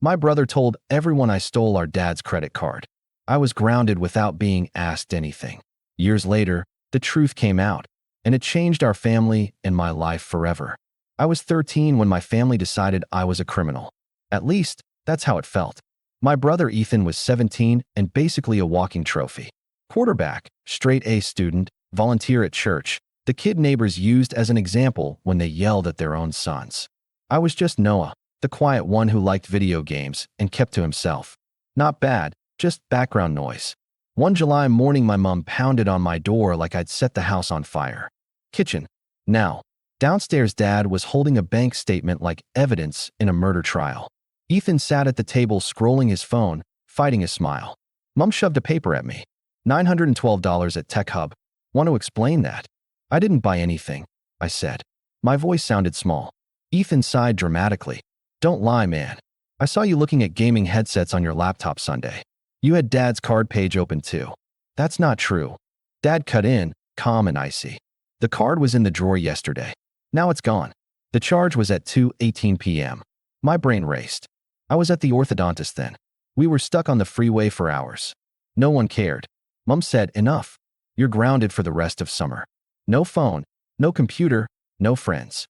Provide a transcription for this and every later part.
My brother told everyone I stole our dad's credit card. I was grounded without being asked anything. Years later, the truth came out, and it changed our family and my life forever. I was 13 when my family decided I was a criminal. At least, that's how it felt. My brother Ethan was 17 and basically a walking trophy. Quarterback, straight A student, volunteer at church, the kid neighbors used as an example when they yelled at their own sons. I was just Noah, the quiet one who liked video games and kept to himself. Not bad, just background noise. One July morning, my mom pounded on my door like I'd set the house on fire. Kitchen. Now. Downstairs, Dad was holding a bank statement like evidence in a murder trial. Ethan sat at the table scrolling his phone, fighting a smile. Mom shoved a paper at me. $912 at Tech Hub. Want to explain that? I didn't buy anything, I said. My voice sounded small. Ethan sighed dramatically. Don't lie, man. I saw you looking at gaming headsets on your laptop Sunday. You had Dad's card page open too. That's not true. Dad cut in, calm and icy. The card was in the drawer yesterday. Now it's gone. The charge was at 2:18 p.m. My brain raced. I was at the orthodontist then. We were stuck on the freeway for hours. No one cared. Mom said, enough. You're grounded for the rest of summer. No phone, no computer, no friends.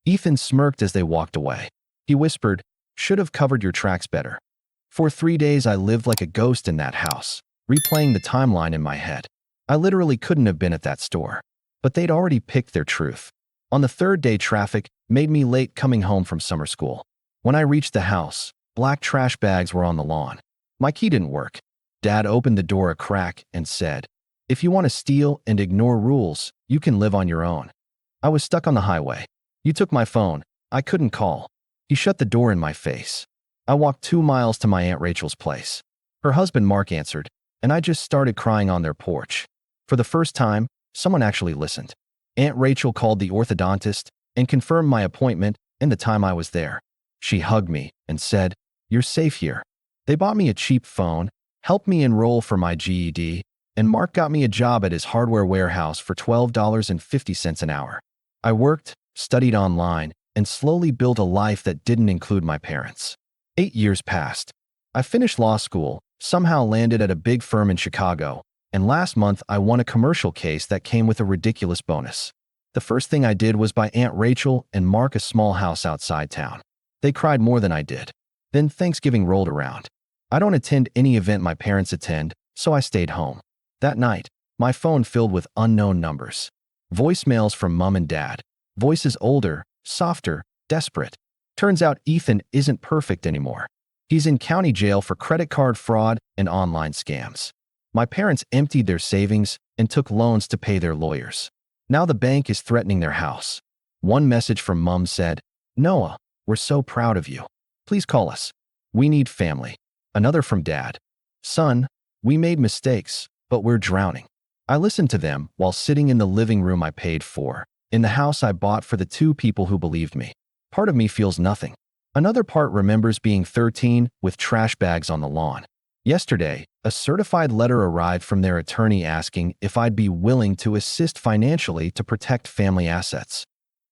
Ethan smirked as they walked away. He whispered, should have covered your tracks better. For 3 days, I lived like a ghost in that house, replaying the timeline in my head. I literally couldn't have been at that store. But they'd already picked their truth. On the third day, traffic made me late coming home from summer school. When I reached the house, black trash bags were on the lawn. My key didn't work. Dad opened the door a crack and said, if you want to steal and ignore rules, you can live on your own. I was stuck on the highway. You took my phone. I couldn't call. He shut the door in my face. I walked 2 miles to my Aunt Rachel's place. Her husband Mark answered, and I just started crying on their porch. For the first time, someone actually listened. Aunt Rachel called the orthodontist and confirmed my appointment and the time I was there. She hugged me and said, you're safe here. They bought me a cheap phone, helped me enroll for my GED, and Mark got me a job at his hardware warehouse for $12.50 an hour. I worked, studied online, and slowly built a life that didn't include my parents. 8 years passed. I finished law school, somehow landed at a big firm in Chicago, and last month I won a commercial case that came with a ridiculous bonus. The first thing I did was buy Aunt Rachel and Mark a small house outside town. They cried more than I did. Then Thanksgiving rolled around. I don't attend any event my parents attend, so I stayed home. That night, my phone filled with unknown numbers. Voicemails from Mom and Dad. Voices older, softer, desperate. Turns out Ethan isn't perfect anymore. He's in county jail for credit card fraud and online scams. My parents emptied their savings and took loans to pay their lawyers. Now the bank is threatening their house. One message from Mom said, Noah, we're so proud of you. Please call us. We need family. Another from Dad. Son, we made mistakes, but we're drowning. I listened to them while sitting in the living room I paid for, in the house I bought for the 2 people who believed me. Part of me feels nothing. Another part remembers being 13 with trash bags on the lawn. Yesterday, a certified letter arrived from their attorney asking if I'd be willing to assist financially to protect family assets.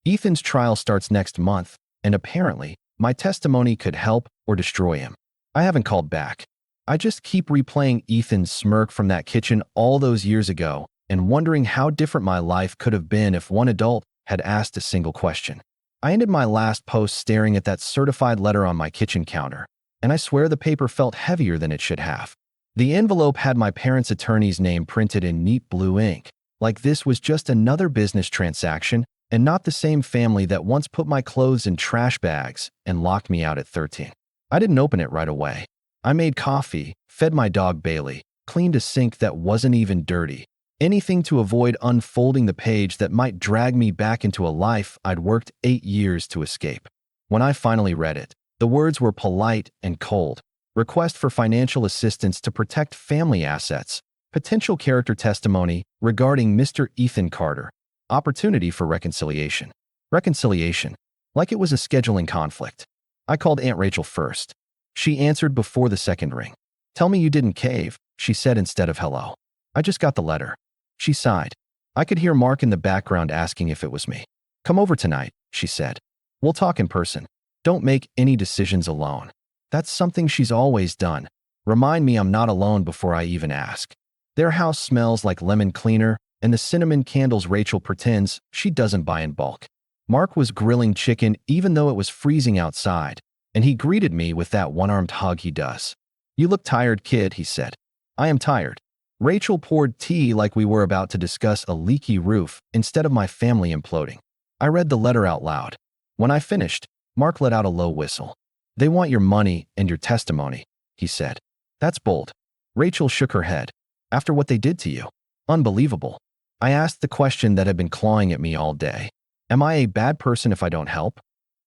Ethan's trial starts next month, and apparently, my testimony could help or destroy him. I haven't called back. I just keep replaying Ethan's smirk from that kitchen all those years ago and wondering how different my life could have been if one adult had asked a single question. I ended my last post staring at that certified letter on my kitchen counter, and I swear the paper felt heavier than it should have. The envelope had my parents' attorney's name printed in neat blue ink, like this was just another business transaction and not the same family that once put my clothes in trash bags and locked me out at 13. I didn't open it right away. I made coffee, fed my dog Bailey, cleaned a sink that wasn't even dirty, anything to avoid unfolding the page that might drag me back into a life I'd worked 8 years to escape. When I finally read it, the words were polite and cold. Request for financial assistance to protect family assets. Potential character testimony regarding Mr. Ethan Carter. Opportunity for reconciliation. Reconciliation. Like it was a scheduling conflict. I called Aunt Rachel first. She answered before the second ring. Tell me you didn't cave, she said instead of hello. I just got the letter. She sighed. I could hear Mark in the background asking if it was me. Come over tonight, she said. We'll talk in person. Don't make any decisions alone. That's something she's always done. Remind me I'm not alone before I even ask. Their house smells like lemon cleaner, and the cinnamon candles Rachel pretends she doesn't buy in bulk. Mark was grilling chicken even though it was freezing outside, and he greeted me with that one-armed hug he does. You look tired, kid, he said. I am tired. Rachel poured tea like we were about to discuss a leaky roof instead of my family imploding. I read the letter out loud. When I finished, Mark let out a low whistle. They want your money and your testimony, he said. That's bold. Rachel shook her head. After what they did to you. Unbelievable. I asked the question that had been clawing at me all day. Am I a bad person if I don't help?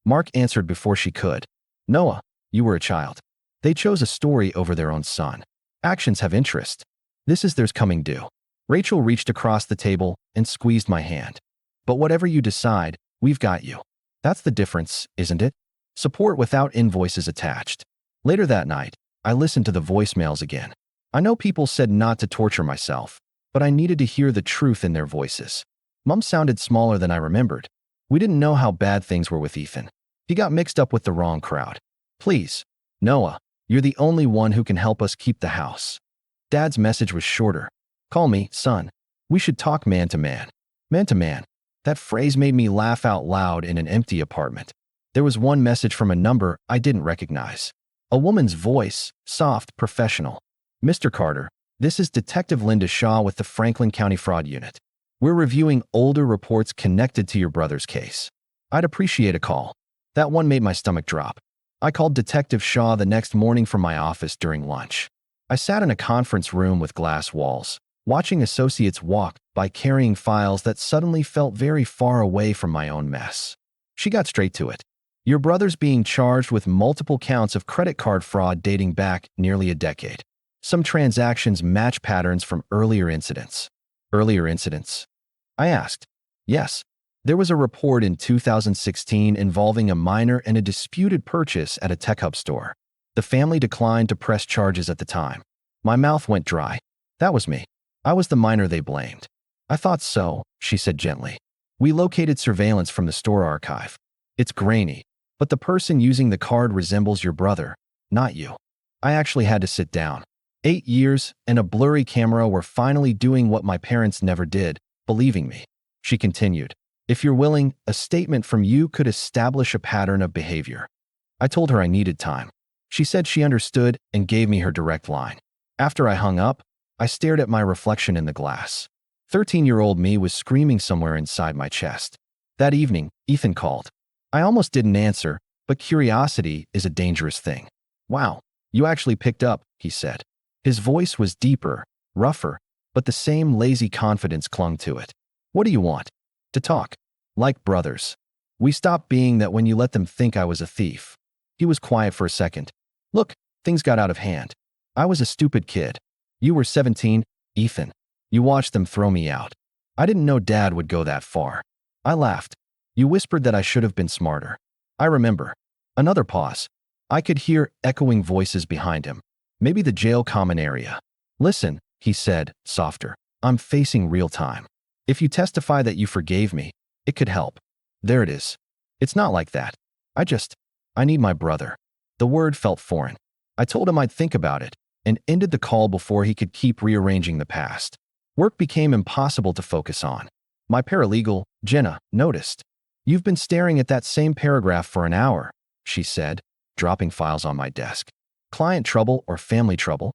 Mark answered before she could. Noah, you were a child. They chose a story over their own son. Actions have interest. This is theirs coming due. Rachel reached across the table and squeezed my hand. But whatever you decide, we've got you. That's the difference, isn't it? Support without invoices attached. Later that night, I listened to the voicemails again. I know people said not to torture myself, but I needed to hear the truth in their voices. Mom sounded smaller than I remembered. We didn't know how bad things were with Ethan. He got mixed up with the wrong crowd. Please, Noah, you're the only one who can help us keep the house. Dad's message was shorter. Call me, son. We should talk man to man. Man to man. That phrase made me laugh out loud in an empty apartment. There was one message from a number I didn't recognize. A woman's voice, soft, professional. Mr. Carter, this is Detective Linda Shaw with the Franklin County Fraud Unit. We're reviewing older reports connected to your brother's case. I'd appreciate a call. That one made my stomach drop. I called Detective Shaw the next morning from my office during lunch. I sat in a conference room with glass walls, watching associates walk by carrying files that suddenly felt very far away from my own mess. She got straight to it. Your brother's being charged with multiple counts of credit card fraud dating back nearly a decade. Some transactions match patterns from earlier incidents. Earlier incidents? I asked. Yes. There was a report in 2016 involving a minor and a disputed purchase at a tech hub store. The family declined to press charges at the time. My mouth went dry. That was me. I was the minor they blamed. I thought so, she said gently. We located surveillance from the store archive. It's grainy, but the person using the card resembles your brother, not you. I actually had to sit down. 8 years and a blurry camera were finally doing what my parents never did, believing me. She continued. If you're willing, a statement from you could establish a pattern of behavior. I told her I needed time. She said she understood and gave me her direct line. After I hung up, I stared at my reflection in the glass. 13-year-old me was screaming somewhere inside my chest. That evening, Ethan called. I almost didn't answer, but curiosity is a dangerous thing. Wow, you actually picked up, he said. His voice was deeper, rougher, but the same lazy confidence clung to it. What do you want? To talk. Like brothers. We stopped being that when you let them think I was a thief. He was quiet for a second. Look, things got out of hand. I was a stupid kid. You were 17, Ethan. You watched them throw me out. I didn't know Dad would go that far. I laughed. You whispered that I should have been smarter. I remember. Another pause. I could hear echoing voices behind him. Maybe the jail common area. Listen, he said, softer. I'm facing real time. If you testify that you forgave me, it could help. There it is. It's not like that. I need my brother. The word felt foreign. I told him I'd think about it and ended the call before he could keep rearranging the past. Work became impossible to focus on. My paralegal, Jenna, noticed. You've been staring at that same paragraph for an hour, she said, dropping files on my desk. Client trouble or family trouble?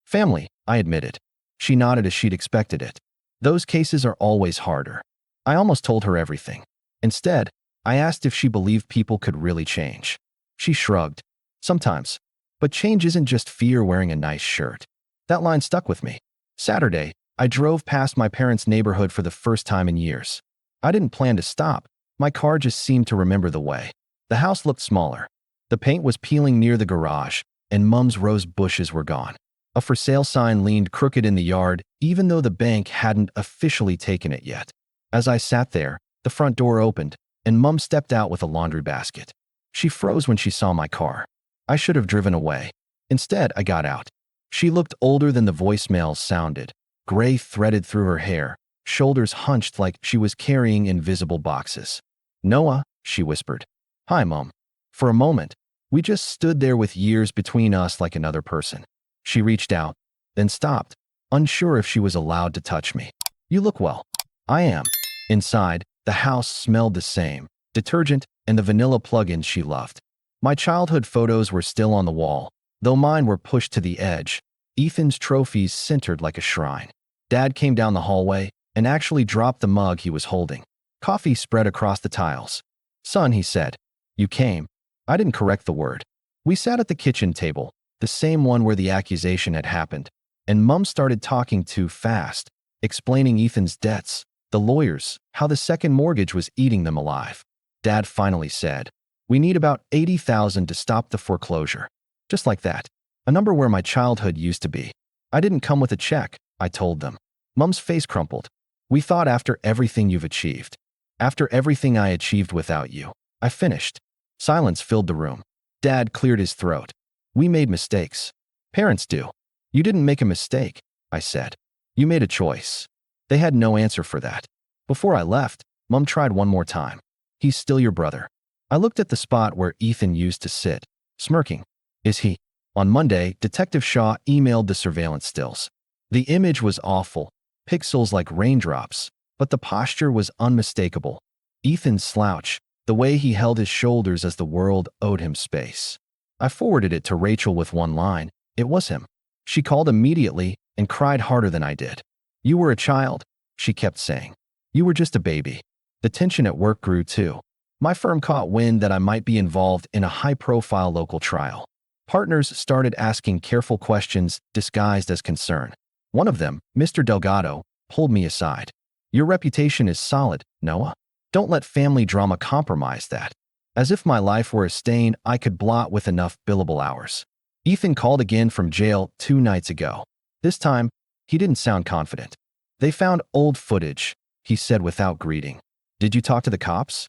Family, I admitted. She nodded as she'd expected it. Those cases are always harder. I almost told her everything. Instead, I asked if she believed people could really change. She shrugged. Sometimes. But change isn't just fear wearing a nice shirt. That line stuck with me. Saturday, I drove past my parents' neighborhood for the first time in years. I didn't plan to stop. My car just seemed to remember the way. The house looked smaller. The paint was peeling near the garage, and Mum's rose bushes were gone. A for sale sign leaned crooked in the yard, even though the bank hadn't officially taken it yet. As I sat there, the front door opened, and Mum stepped out with a laundry basket. She froze when she saw my car. I should have driven away. Instead, I got out. She looked older than the voicemails sounded, gray threaded through her hair, shoulders hunched like she was carrying invisible boxes. Noah, she whispered. Hi, Mom. For a moment, We just stood there with years between us like another person. She reached out, then stopped, unsure if she was allowed to touch me. You look well. I am. Inside, the house smelled the same, detergent and the vanilla plugins she loved. My childhood photos were still on the wall, though mine were pushed to the edge. Ethan's trophies centered like a shrine. Dad came down the hallway and actually dropped the mug he was holding. Coffee spread across the tiles. Son, he said, you came. I didn't correct the word. We sat at the kitchen table, the same one where the accusation had happened, and Mum started talking too fast, explaining Ethan's debts, the lawyers, how the second mortgage was eating them alive. Dad finally said, we need about $80,000 to stop the foreclosure. Just like that. A number where my childhood used to be. I didn't come with a check, I told them. Mum's face crumpled. We thought after everything you've achieved. After everything I achieved without you. I finished. Silence filled the room. Dad cleared his throat. We made mistakes. Parents do. You didn't make a mistake, I said. You made a choice. They had no answer for that. Before I left, Mum tried one more time. He's still your brother. I looked at the spot where Ethan used to sit, smirking. Is he? On Monday, Detective Shaw emailed the surveillance stills. The image was awful, pixels like raindrops, but the posture was unmistakable. Ethan's slouch, the way he held his shoulders as the world owed him space. I forwarded it to Rachel with one line. It was him. She called immediately and cried harder than I did. You were a child, she kept saying. You were just a baby. The tension at work grew too. My firm caught wind that I might be involved in a high-profile local trial. Partners started asking careful questions disguised as concern. One of them, Mr. Delgado, pulled me aside. Your reputation is solid, Noah. Don't let family drama compromise that. As if my life were a stain I could blot with enough billable hours. Ethan called again from jail 2 nights ago. This time, he didn't sound confident. They found old footage, he said without greeting. Did you talk to the cops?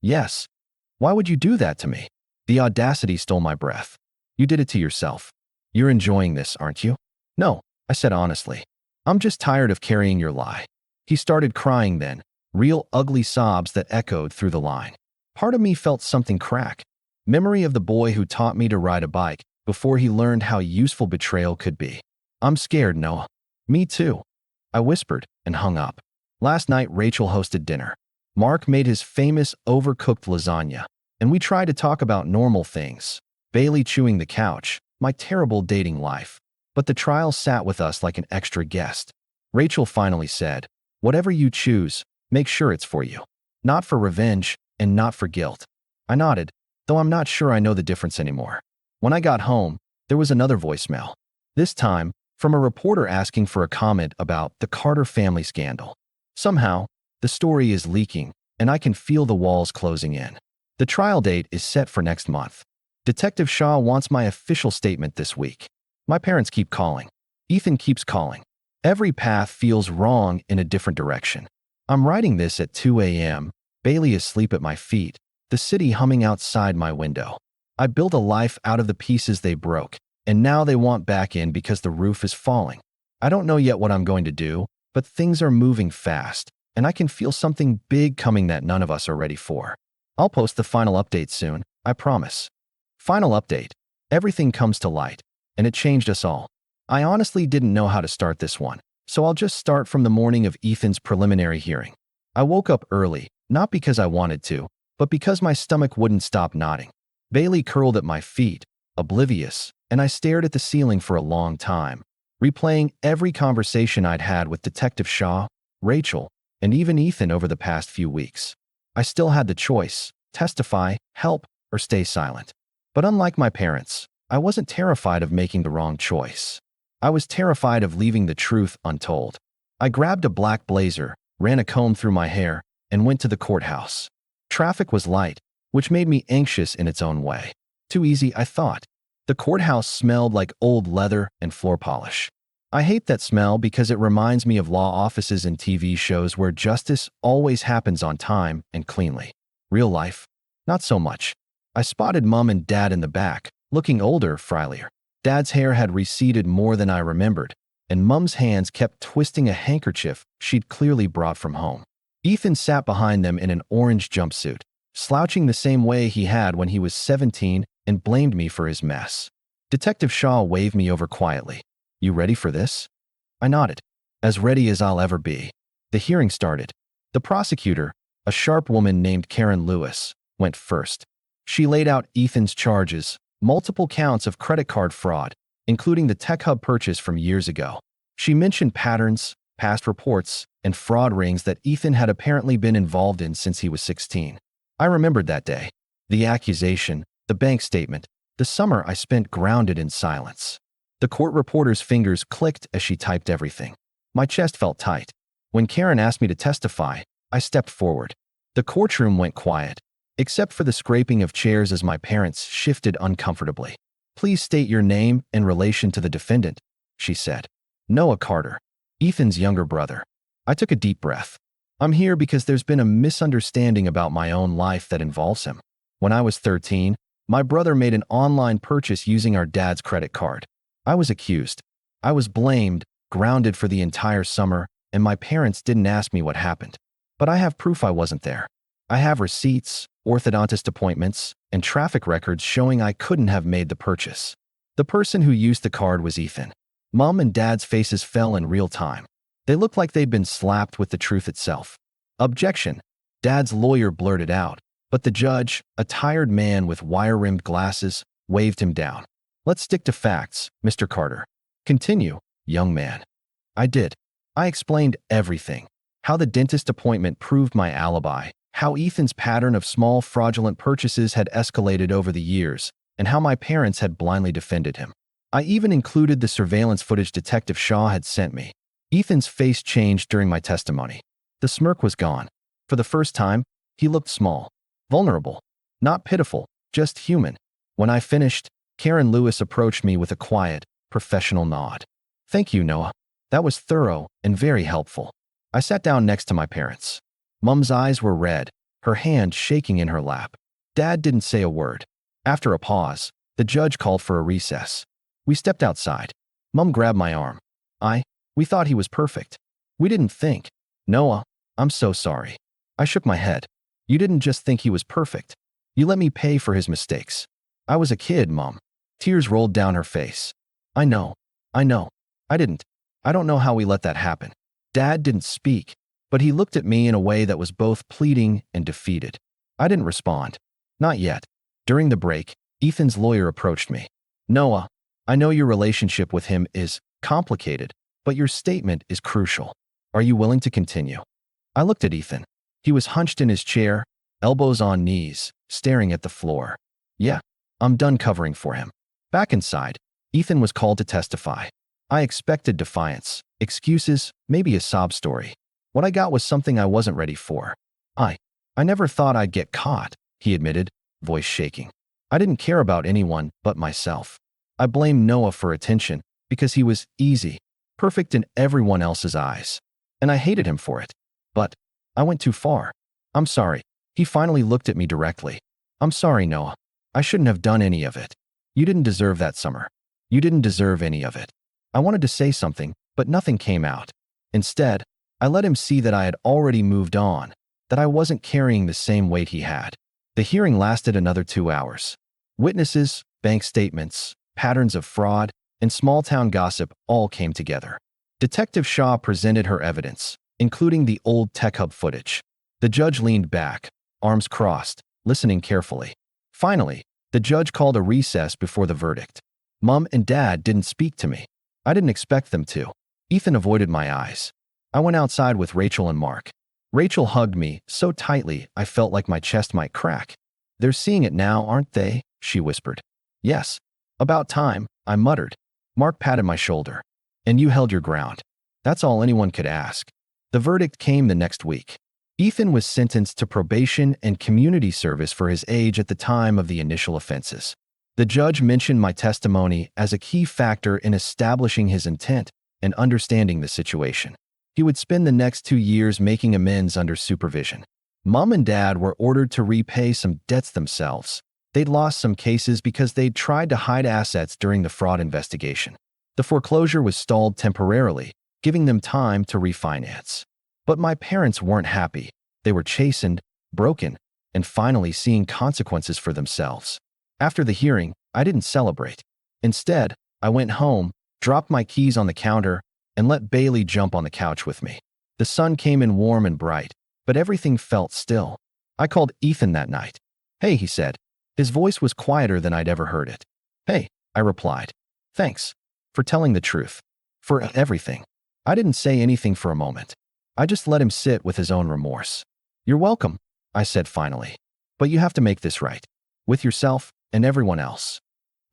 Yes. Why would you do that to me? The audacity stole my breath. You did it to yourself. You're enjoying this, aren't you? No, I said honestly. I'm just tired of carrying your lie. He started crying then, real ugly sobs that echoed through the line. Part of me felt something crack. Memory of the boy who taught me to ride a bike before he learned how useful betrayal could be. I'm scared, Noah. Me too. I whispered and hung up. Last night, Rachel hosted dinner. Mark made his famous overcooked lasagna, and we tried to talk about normal things. Bailey chewing the couch, my terrible dating life. But the trial sat with us like an extra guest. Rachel finally said, whatever you choose, make sure it's for you. Not for revenge and not for guilt. I nodded, though I'm not sure I know the difference anymore. When I got home, there was another voicemail. This time, from a reporter asking for a comment about the Carter family scandal. Somehow, the story is leaking, and I can feel the walls closing in. The trial date is set for next month. Detective Shaw wants my official statement this week. My parents keep calling. Ethan keeps calling. Every path feels wrong in a different direction. I'm writing this at 2 a.m., Bailey asleep at my feet, the city humming outside my window. I built a life out of the pieces they broke, and now they want back in because the roof is falling. I don't know yet what I'm going to do, but things are moving fast, and I can feel something big coming that none of us are ready for. I'll post the final update soon, I promise. Final update. Everything comes to light, and it changed us all. I honestly didn't know how to start this one, so I'll just start from the morning of Ethan's preliminary hearing. I woke up early, not because I wanted to, but because my stomach wouldn't stop nodding. Bailey curled at my feet, oblivious, and I stared at the ceiling for a long time, replaying every conversation I'd had with Detective Shaw, Rachel, and even Ethan over the past few weeks. I still had the choice, testify, help, or stay silent. But unlike my parents, I wasn't terrified of making the wrong choice. I was terrified of leaving the truth untold. I grabbed a black blazer, ran a comb through my hair, and went to the courthouse. Traffic was light, which made me anxious in its own way. Too easy, I thought. The courthouse smelled like old leather and floor polish. I hate that smell because it reminds me of law offices and TV shows where justice always happens on time and cleanly. Real life? Not so much. I spotted Mom and Dad in the back, looking older, frielier. Dad's hair had receded more than I remembered, and Mum's hands kept twisting a handkerchief she'd clearly brought from home. Ethan sat behind them in an orange jumpsuit, slouching the same way he had when he was 17 and blamed me for his mess. Detective Shaw waved me over quietly. "You ready for this?" I nodded. "As ready as I'll ever be." The hearing started. The prosecutor, a sharp woman named Karen Lewis, went first. She laid out Ethan's charges, multiple counts of credit card fraud, including the Tech Hub purchase from years ago. She mentioned patterns, past reports, and fraud rings that Ethan had apparently been involved in since he was 16. I remembered that day. The accusation, the bank statement, the summer I spent grounded in silence. The court reporter's fingers clicked as she typed everything. My chest felt tight. When Karen asked me to testify, I stepped forward. The courtroom went quiet, except for the scraping of chairs as my parents shifted uncomfortably. "Please state your name in relation to the defendant," she said. "Noah Carter, Ethan's younger brother." I took a deep breath. "I'm here because there's been a misunderstanding about my own life that involves him. When I was 13, my brother made an online purchase using our dad's credit card. I was accused. I was blamed, grounded for the entire summer, and my parents didn't ask me what happened. But I have proof I wasn't there. I have receipts, orthodontist appointments, and traffic records showing I couldn't have made the purchase." The person who used the card was Ethan. Mom and Dad's faces fell in real time. They looked like they'd been slapped with the truth itself. "Objection," Dad's lawyer blurted out, but the judge, a tired man with wire-rimmed glasses, waved him down. "Let's stick to facts, Mr. Carter. Continue, young man." I did. I explained everything. How the dentist appointment proved my alibi, how Ethan's pattern of small fraudulent purchases had escalated over the years, and how my parents had blindly defended him. I even included the surveillance footage Detective Shaw had sent me. Ethan's face changed during my testimony. The smirk was gone. For the first time, he looked small, vulnerable, not pitiful, just human. When I finished, Karen Lewis approached me with a quiet, professional nod. "Thank you, Noah. That was thorough and very helpful." I sat down next to my parents. Mom's eyes were red, her hand shaking in her lap. Dad didn't say a word. After a pause, the judge called for a recess. We stepped outside. Mom grabbed my arm. We thought he was perfect. We didn't think." "Noah, I'm so sorry." I shook my head. "You didn't just think he was perfect. You let me pay for his mistakes." "I was a kid, Mom." Tears rolled down her face. I know. I don't know how we let that happen." Dad didn't speak, but he looked at me in a way that was both pleading and defeated. I didn't respond. Not yet. During the break, Ethan's lawyer approached me. "Noah, I know your relationship with him is complicated, but your statement is crucial. Are you willing to continue?" I looked at Ethan. He was hunched in his chair, elbows on knees, staring at the floor. "Yeah, I'm done covering for him." Back inside, Ethan was called to testify. I expected defiance, excuses, maybe a sob story. What I got was something I wasn't ready for. I never thought I'd get caught," he admitted, voice shaking. "I didn't care about anyone but myself. I blamed Noah for attention because he was easy, perfect in everyone else's eyes. And I hated him for it. But I went too far. I'm sorry." He finally looked at me directly. "I'm sorry, Noah. I shouldn't have done any of it. You didn't deserve that summer. You didn't deserve any of it." I wanted to say something, but nothing came out. Instead, I let him see that I had already moved on, that I wasn't carrying the same weight he had. The hearing lasted another 2 hours. Witnesses, bank statements, patterns of fraud, and small-town gossip all came together. Detective Shaw presented her evidence, including the old Tech Hub footage. The judge leaned back, arms crossed, listening carefully. Finally, the judge called a recess before the verdict. Mom and Dad didn't speak to me. I didn't expect them to. Ethan avoided my eyes. I went outside with Rachel and Mark. Rachel hugged me so tightly I felt like my chest might crack. "They're seeing it now, aren't they?" she whispered. "Yes. About time," I muttered. Mark patted my shoulder. "And you held your ground." That's all anyone could ask. The verdict came the next week. Ethan was sentenced to probation and community service for his age at the time of the initial offenses. The judge mentioned my testimony as a key factor in establishing his intent and understanding the situation. He would spend the next 2 years making amends under supervision. Mom and Dad were ordered to repay some debts themselves. They'd lost some cases because they'd tried to hide assets during the fraud investigation. The foreclosure was stalled temporarily, giving them time to refinance. But my parents weren't happy. They were chastened, broken, and finally seeing consequences for themselves. After the hearing, I didn't celebrate. Instead, I went home, dropped my keys on the counter, and let Bailey jump on the couch with me. The sun came in warm and bright, but everything felt still. I called Ethan that night. "Hey," he said. His voice was quieter than I'd ever heard it. "Hey," I replied. "Thanks for telling the truth. For everything." I didn't say anything for a moment. I just let him sit with his own remorse. "You're welcome," I said finally. "But you have to make this right. With yourself and everyone else."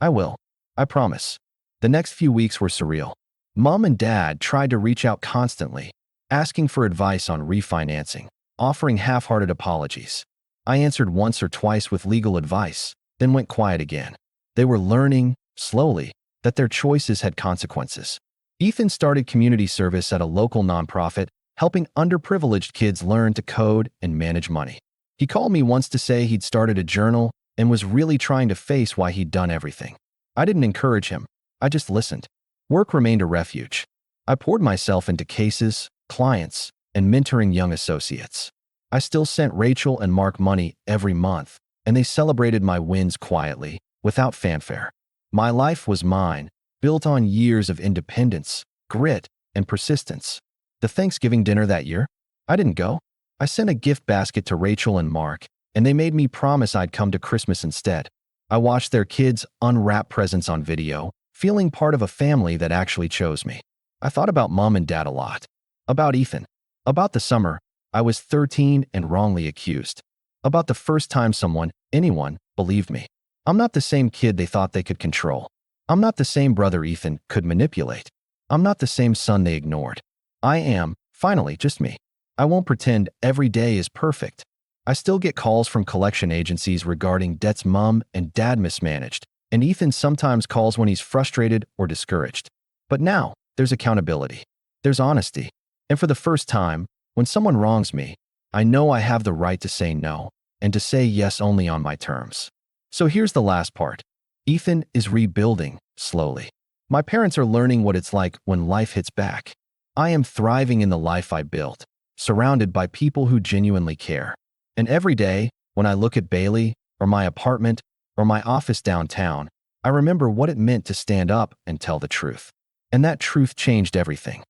"I will. I promise." The next few weeks were surreal. Mom and Dad tried to reach out constantly, asking for advice on refinancing, offering half-hearted apologies. I answered once or twice with legal advice, then went quiet again. They were learning, slowly, that their choices had consequences. Ethan started community service at a local nonprofit, helping underprivileged kids learn to code and manage money. He called me once to say he'd started a journal and was really trying to face why he'd done everything. I didn't encourage him. I just listened. Work remained a refuge. I poured myself into cases, clients, and mentoring young associates. I still sent Rachel and Mark money every month, and they celebrated my wins quietly, without fanfare. My life was mine, built on years of independence, grit, and persistence. The Thanksgiving dinner that year? I didn't go. I sent a gift basket to Rachel and Mark, and they made me promise I'd come to Christmas instead. I watched their kids unwrap presents on video, feeling part of a family that actually chose me. I thought about Mom and Dad a lot. About Ethan. About the summer I was 13 and wrongly accused. About the first time anyone, believed me. I'm not the same kid they thought they could control. I'm not the same brother Ethan could manipulate. I'm not the same son they ignored. I am, finally, just me. I won't pretend every day is perfect. I still get calls from collection agencies regarding debts Mom and Dad mismanaged, and Ethan sometimes calls when he's frustrated or discouraged. But now, there's accountability. There's honesty. And for the first time, when someone wrongs me, I know I have the right to say no, and to say yes only on my terms. So here's the last part. Ethan is rebuilding, slowly. My parents are learning what it's like when life hits back. I am thriving in the life I built, surrounded by people who genuinely care. And every day, when I look at Bailey, or my apartment, or my office downtown, I remember what it meant to stand up and tell the truth. And that truth changed everything.